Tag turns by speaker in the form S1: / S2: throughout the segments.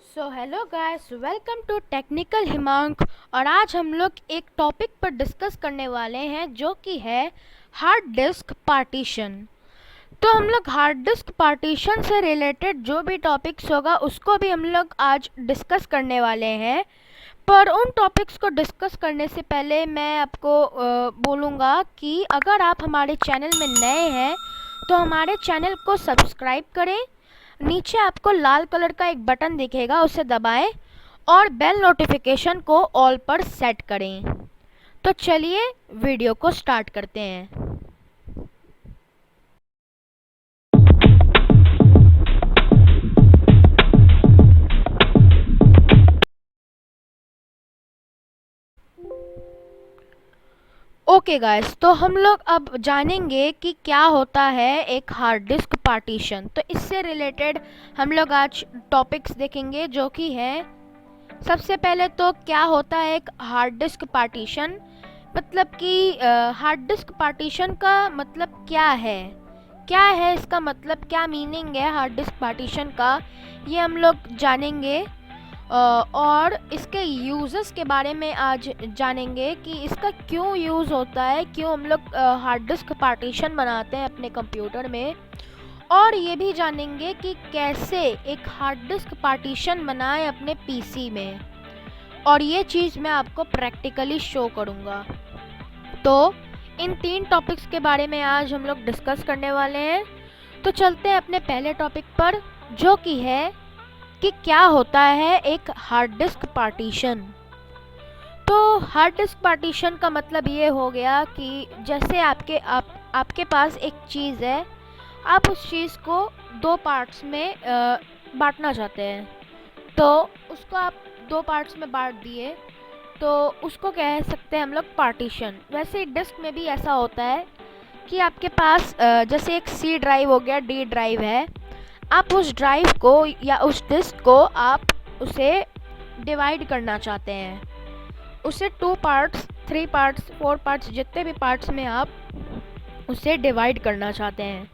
S1: So hello guys, welcome to technical Himank. और आज हम लोग एक टॉपिक पर डिस्कस करने वाले हैं जो कि है हार्ड डिस्क पार्टीशन। तो हम लोग हार्ड डिस्क पार्टीशन से रिलेटेड जो भी टॉपिक्स होगा उसको भी हम लोग आज डिस्कस करने वाले हैं। पर उन टॉपिक्स को डिस्कस करने से पहले मैं आपको बोलूँगा कि अगर आप हमारे चैनल में नए हैं तो हमारे चैनल को सब्सक्राइब करें। नीचे आपको लाल कलर का एक बटन दिखेगा, उसे दबाएं और बेल नोटिफिकेशन को ऑल पर सेट करें। तो चलिए वीडियो को स्टार्ट करते हैं। ओके गाइस, तो हम लोग अब जानेंगे कि क्या होता है एक हार्ड डिस्क पार्टीशन। तो इससे रिलेटेड हम लोग आज टॉपिक्स देखेंगे जो कि है, सबसे पहले तो क्या होता है एक हार्ड डिस्क पार्टीशन। मतलब कि हार्ड डिस्क पार्टीशन का मतलब क्या है इसका मतलब, क्या मीनिंग है हार्ड डिस्क पार्टीशन का, ये हम लोग जानेंगे। और इसके यूज़ेस के बारे में आज जानेंगे कि इसका क्यों यूज़ होता है, क्यों हम लोग हार्ड डिस्क पार्टीशन बनाते हैं अपने कंप्यूटर में। और ये भी जानेंगे कि कैसे एक हार्ड डिस्क पार्टीशन बनाएं अपने पीसी में, और ये चीज़ मैं आपको प्रैक्टिकली शो करूँगा। तो इन तीन टॉपिक्स के बारे में आज हम लोग डिस्कस करने वाले हैं। तो चलते हैं अपने पहले टॉपिक पर, जो कि है कि क्या होता है एक हार्ड डिस्क पार्टीशन। तो हार्ड डिस्क पार्टीशन का मतलब ये हो गया कि जैसे आपके पास एक चीज़ है, आप उस चीज़ को दो पार्ट्स में बांटना चाहते हैं। तो उसको आप दो पार्ट्स में बांट दिए, तो उसको कह सकते हैं हम लोग पार्टीशन। वैसे डिस्क में भी ऐसा होता है कि आपके पास जैसे एक सी ड्राइव हो गया, डी ड्राइव है। आप उस ड्राइव को या उस डिस्क को आप उसे डिवाइड करना चाहते हैं, उसे 2 पार्ट्स, 3 पार्ट्स, 4 पार्ट्स, जितने भी पार्ट्स में आप उसे डिवाइड करना चाहते हैं।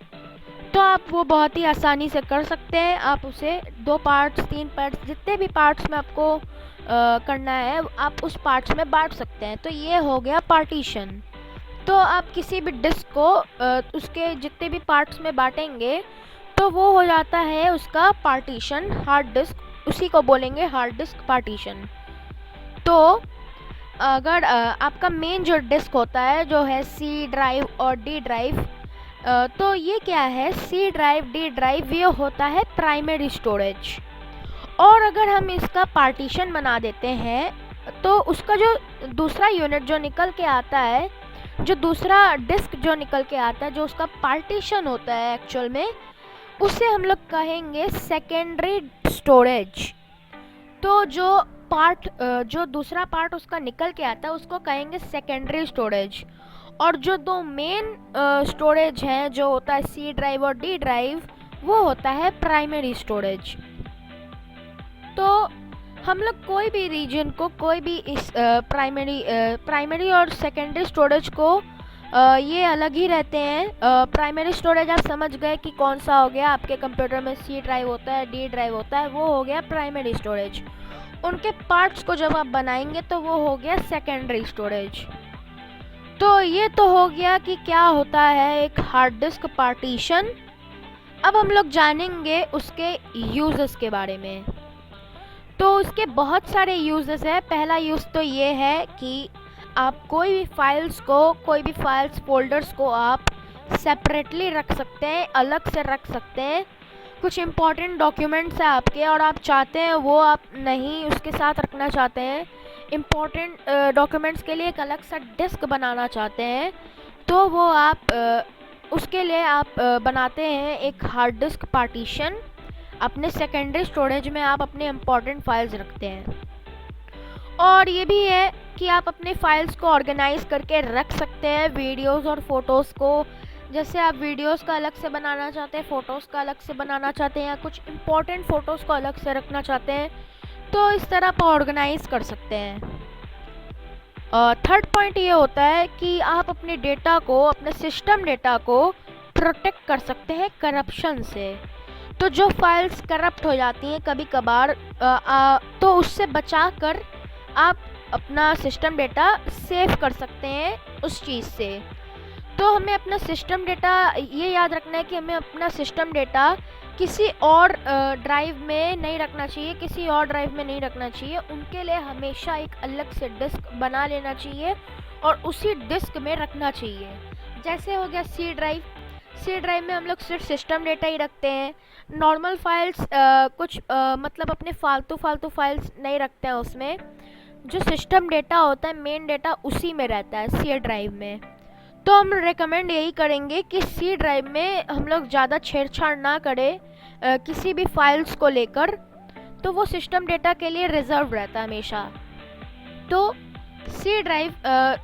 S1: तो आप वो बहुत ही आसानी से कर सकते हैं। आप उसे 2 पार्ट्स, 3 पार्ट्स, जितने भी पार्ट्स में आपको करना है आप उस पार्ट्स में बांट सकते हैं। तो ये हो गया पार्टीशन। तो आप किसी भी डिस्क को उसके जितने भी पार्ट्स में बांटेंगे तो वो हो जाता है उसका पार्टीशन, हार्ड डिस्क, उसी को बोलेंगे हार्ड डिस्क पार्टीशन। तो अगर आपका मेन जो डिस्क होता है जो है सी ड्राइव और डी ड्राइव, तो ये क्या है, सी ड्राइव, डी ड्राइव, ये होता है प्राइमरी स्टोरेज। और अगर हम इसका पार्टीशन बना देते हैं तो उसका जो दूसरा यूनिट जो निकल के आता है, जो दूसरा डिस्क जो निकल के आता है, जो उसका पार्टीशन होता है एक्चुअल में, उसे हम लोग कहेंगे सेकेंडरी स्टोरेज। तो जो दूसरा पार्ट उसका निकल के आता है उसको कहेंगे सेकेंडरी स्टोरेज। और जो दो मेन स्टोरेज हैं, जो होता है सी ड्राइव और डी ड्राइव, वो होता है प्राइमरी स्टोरेज। तो हम लोग कोई भी रीजन को, कोई भी इस प्राइमरी और सेकेंडरी स्टोरेज को ये अलग ही रहते हैं। प्राइमरी स्टोरेज आप समझ गए कि कौन सा हो गया, आपके कंप्यूटर में सी ड्राइव होता है, डी ड्राइव होता है, वो हो गया प्राइमरी स्टोरेज। उनके पार्ट्स को जब आप बनाएंगे तो वो हो गया सेकेंडरी स्टोरेज। तो ये तो हो गया कि क्या होता है एक हार्ड डिस्क पार्टीशन। अब हम लोग जानेंगे उसके यूजेस के बारे में। तो उसके बहुत सारे यूजेस हैं। पहला यूज़ तो ये है कि आप कोई भी फाइल्स फोल्डर्स को आप सेपरेटली रख सकते हैं, अलग से रख सकते हैं। कुछ इम्पॉर्टेंट डॉक्यूमेंट्स हैं आपके और आप चाहते हैं वो आप नहीं उसके साथ रखना चाहते हैं, इम्पॉर्टेंट डॉक्यूमेंट्स के लिए एक अलग सा डिस्क बनाना चाहते हैं, तो वो आप उसके लिए आप बनाते हैं एक हार्ड डिस्क पार्टीशन। अपने सेकेंडरी स्टोरेज में आप अपने इम्पॉर्टेंट फाइल्स रखते हैं। और ये भी है कि आप अपने फाइल्स को ऑर्गेनाइज करके रख सकते हैं, वीडियोस और फोटोज़ को। जैसे आप वीडियोस का अलग से बनाना चाहते हैं, फ़ोटोज़ का अलग से बनाना चाहते हैं, या कुछ इम्पॉर्टेंट फ़ोटोज़ को अलग से रखना चाहते हैं, तो इस तरह आप ऑर्गेनाइज कर सकते हैं। थर्ड पॉइंट ये होता है कि आप अपने डेटा को, अपने सिस्टम डेटा को प्रोटेक्ट कर सकते हैं करप्शन से। तो जो फाइल्स करप्ट हो जाती हैं कभी कभार, तो उससे बचा कर आप अपना सिस्टम डेटा सेव कर सकते हैं उस चीज़ से। तो हमें अपना सिस्टम डेटा ये याद रखना है कि हमें अपना सिस्टम डेटा किसी और ड्राइव में नहीं रखना चाहिए, किसी और ड्राइव में नहीं रखना चाहिए। उनके लिए हमेशा एक अलग से डिस्क बना लेना चाहिए और उसी डिस्क में रखना चाहिए। जैसे हो गया सी ड्राइव। सी ड्राइव में हम लोग सिर्फ सिस्टम डेटा ही रखते हैं, नॉर्मल फाइल्स कुछ मतलब अपने फालतू फाइल्स नहीं रखते हैं उसमें। जो सिस्टम डेटा होता है, मेन डेटा उसी में रहता है सी ड्राइव में। तो हम रेकमेंड यही करेंगे कि सी ड्राइव में हम लोग ज़्यादा छेड़छाड़ ना करें किसी भी फाइल्स को लेकर, तो वो सिस्टम डेटा के लिए रिजर्व रहता है हमेशा। तो सी ड्राइव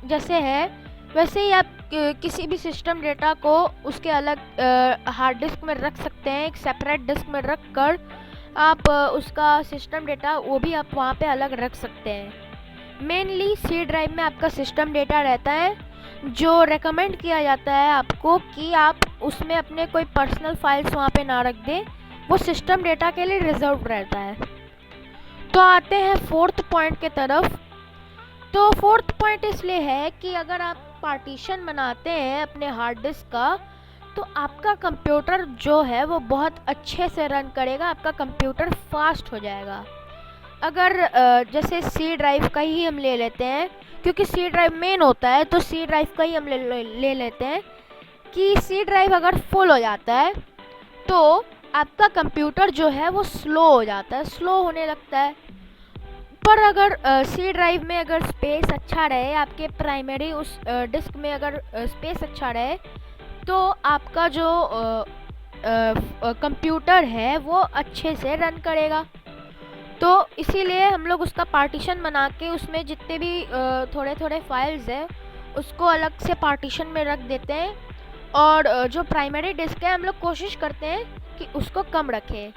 S1: जैसे है वैसे ही आप किसी भी सिस्टम डेटा को उसके अलग हार्ड डिस्क में रख सकते हैं, एक सेपरेट डिस्क में रख कर आप उसका सिस्टम डेटा वो भी आप वहाँ पे अलग रख सकते हैं। मेनली सी ड्राइव में आपका सिस्टम डेटा रहता है, जो रेकमेंड किया जाता है आपको कि आप उसमें अपने कोई पर्सनल फाइल्स वहाँ पे ना रख दें, वो सिस्टम डेटा के लिए रिजर्व रहता है। तो आते हैं फोर्थ पॉइंट के तरफ। तो फोर्थ पॉइंट इसलिए है कि अगर आप पार्टीशन बनाते हैं अपने हार्ड डिस्क का, तो आपका कंप्यूटर जो है वो बहुत अच्छे से रन करेगा, आपका कंप्यूटर फास्ट हो जाएगा। अगर जैसे सी ड्राइव का ही हम ले लेते हैं, क्योंकि सी ड्राइव मेन होता है, तो सी ड्राइव का ही हम ले लेते हैं कि सी ड्राइव अगर फुल हो जाता है तो आपका कंप्यूटर जो है वो स्लो हो जाता है, स्लो होने लगता है। पर अगर सी ड्राइव में अगर स्पेस अच्छा रहे, आपके प्राइमरी उस डिस्क में अगर स्पेस अच्छा रहे, तो आपका जो कंप्यूटर है वो अच्छे से रन करेगा। तो इसीलिए हम लोग उसका पार्टीशन बना के उसमें जितने भी थोड़े थोड़े फाइल्स हैं उसको अलग से पार्टीशन में रख देते हैं, और जो प्राइमरी डिस्क है हम लोग कोशिश करते हैं कि उसको कम रखें।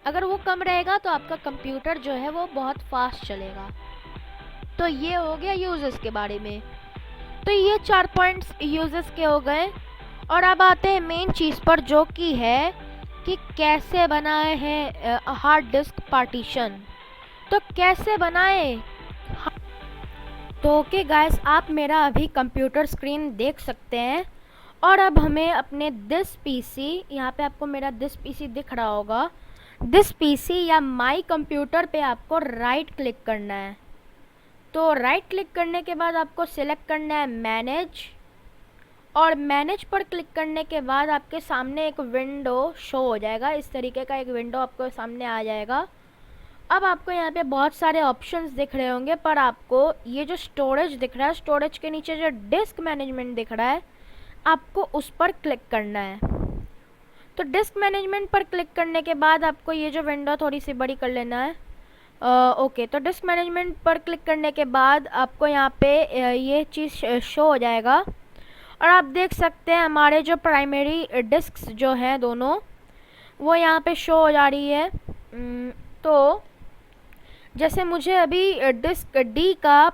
S1: अगर वो कम रहेगा तो आपका कंप्यूटर जो है वो बहुत फास्ट चलेगा। तो ये हो गया यूजर्स के बारे में। तो ये 4 पॉइंट्स यूजर्स के हो गए, और अब आते हैं मेन चीज़ पर, जो कि है कि कैसे बनाए हैं हार्ड डिस्क पार्टीशन। तो कैसे बनाए? तो ओके गाइस, आप मेरा अभी कंप्यूटर स्क्रीन देख सकते हैं, और अब हमें अपने दिस पीसी, यहाँ पे आपको मेरा दिस पीसी दिख रहा होगा, दिस पीसी या माई कंप्यूटर पे आपको राइट क्लिक करना है। तो राइट क्लिक करने के बाद आपको सिलेक्ट करना है मैनेज, और मैनेज पर क्लिक करने के बाद आपके सामने एक विंडो शो हो जाएगा, इस तरीके का एक विंडो आपको सामने आ जाएगा। अब आपको यहाँ पे बहुत सारे ऑप्शंस दिख रहे होंगे, पर आपको ये जो स्टोरेज दिख रहा है, स्टोरेज के नीचे जो डिस्क मैनेजमेंट दिख रहा है, आपको उस पर क्लिक करना है। तो डिस्क मैनेजमेंट पर क्लिक करने के बाद आपको ये जो विंडो थोड़ी सी बड़ी कर लेना है। ओके, तो डिस्क मैनेजमेंट पर क्लिक करने के बाद आपको यहाँ पे ये चीज़ शो हो जाएगा, और आप देख सकते हैं हमारे जो प्राइमरी डिस्क्स जो हैं दोनों, वो यहाँ पे शो हो जा रही है। तो जैसे मुझे अभी डिस्क डी का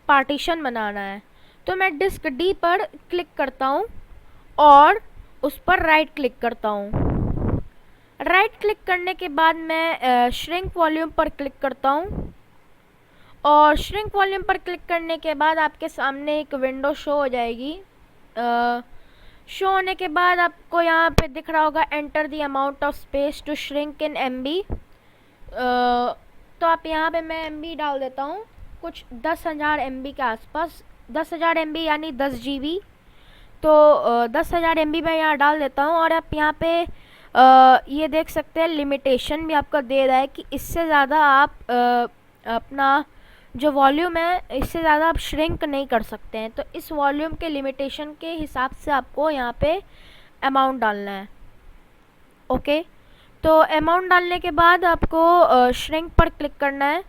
S1: पार्टीशन बनाना है, तो मैं डिस्क डी पर क्लिक करता हूँ और उस पर राइट क्लिक करता हूँ। राइट क्लिक करने के बाद मैं श्रिंक वॉल्यूम पर क्लिक करता हूँ, और श्रिंक वॉल्यूम पर क्लिक करने के बाद आपके सामने एक विंडो शो हो जाएगी। शो होने के बाद आपको यहाँ पे दिख रहा होगा enter the amount of space to shrink in MB। तो आप यहाँ पे मैं MB डाल देता हूँ, कुछ 10,000 MB के आसपास, 10,000 MB यानी 10 GB। तो 10,000 MB मैं यहाँ डाल देता हूँ, और आप यहाँ पे ये देख सकते हैं लिमिटेशन भी आपका दे रहा है कि इससे ज़्यादा आप अपना जो वॉल्यूम है इससे ज़्यादा आप श्रिंक नहीं कर सकते हैं। तो इस वॉल्यूम के लिमिटेशन के हिसाब से आपको यहाँ पे अमाउंट डालना है। ओके, तो अमाउंट डालने के बाद आपको श्रिंक पर क्लिक करना है।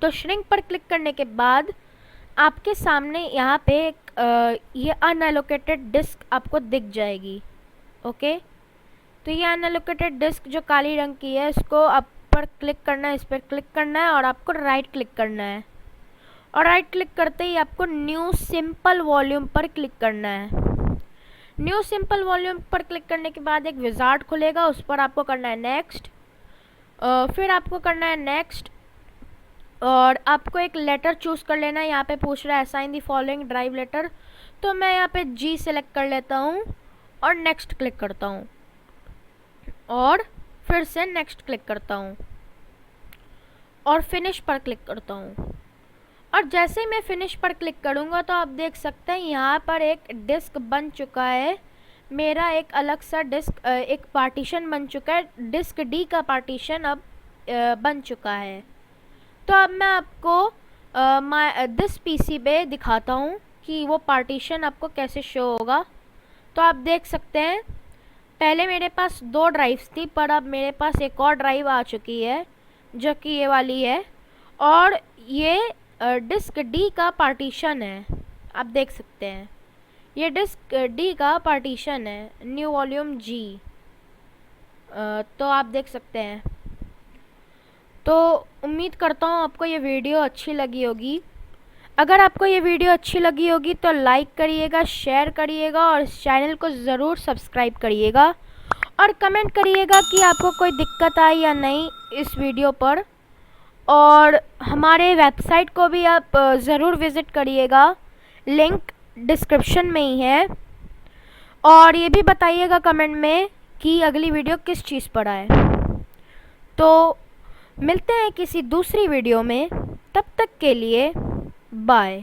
S1: तो श्रिंक पर क्लिक करने के बाद आपके सामने यहाँ पे एक ये अनएलोकेटेड डिस्क आपको दिख जाएगी। ओके, तो ये अनएलोकेटेड डिस्क जो काली रंग की है, इसको आप पर क्लिक करना है, इस पर क्लिक करना है, और आपको राइट क्लिक करना है, और राइट क्लिक करते ही आपको न्यू सिंपल वॉल्यूम पर क्लिक करना है। न्यू सिंपल वॉल्यूम पर क्लिक करने के बाद एक विजार्ड खुलेगा, उस पर आपको करना है नेक्स्ट। फिर आपको करना है नेक्स्ट और आपको एक लेटर चूज़ कर लेना है। यहाँ पे पूछ रहा है assign the following drive letter, तो मैं यहाँ पे जी सेलेक्ट कर लेता हूँ और नेक्स्ट क्लिक करता हूँ और फिर से नेक्स्ट क्लिक करता हूँ और फिनिश पर क्लिक करता हूँ। और जैसे ही मैं फिनिश पर क्लिक करूँगा तो आप देख सकते हैं यहाँ पर एक डिस्क बन चुका है। मेरा एक अलग सा डिस्क एक पार्टीशन बन चुका है। डिस्क डी का पार्टीशन अब बन चुका है। तो अब मैं आपको दिस पीसी पे दिखाता हूँ कि वो पार्टीशन आपको कैसे शो होगा। तो आप देख सकते हैं पहले मेरे पास 2 ड्राइव्स थी, पर अब मेरे पास एक और ड्राइव आ चुकी है जो कि ये वाली है और ये डिस्क डी का पार्टीशन है। आप देख सकते हैं ये डिस्क डी का पार्टीशन है, न्यू वॉल्यूम जी। तो आप देख सकते हैं। तो उम्मीद करता हूँ आपको ये वीडियो अच्छी लगी होगी। अगर आपको ये वीडियो अच्छी लगी होगी तो लाइक करिएगा, शेयर करिएगा और इस चैनल को ज़रूर सब्सक्राइब करिएगा और कमेंट करिएगा कि आपको कोई दिक्कत आई या नहीं इस वीडियो पर। और हमारे वेबसाइट को भी आप ज़रूर विज़िट करिएगा, लिंक डिस्क्रिप्शन में ही है। और ये भी बताइएगा कमेंट में कि अगली वीडियो किस चीज़ पर आए। तो मिलते हैं किसी दूसरी वीडियो में, तब तक के लिए बाय।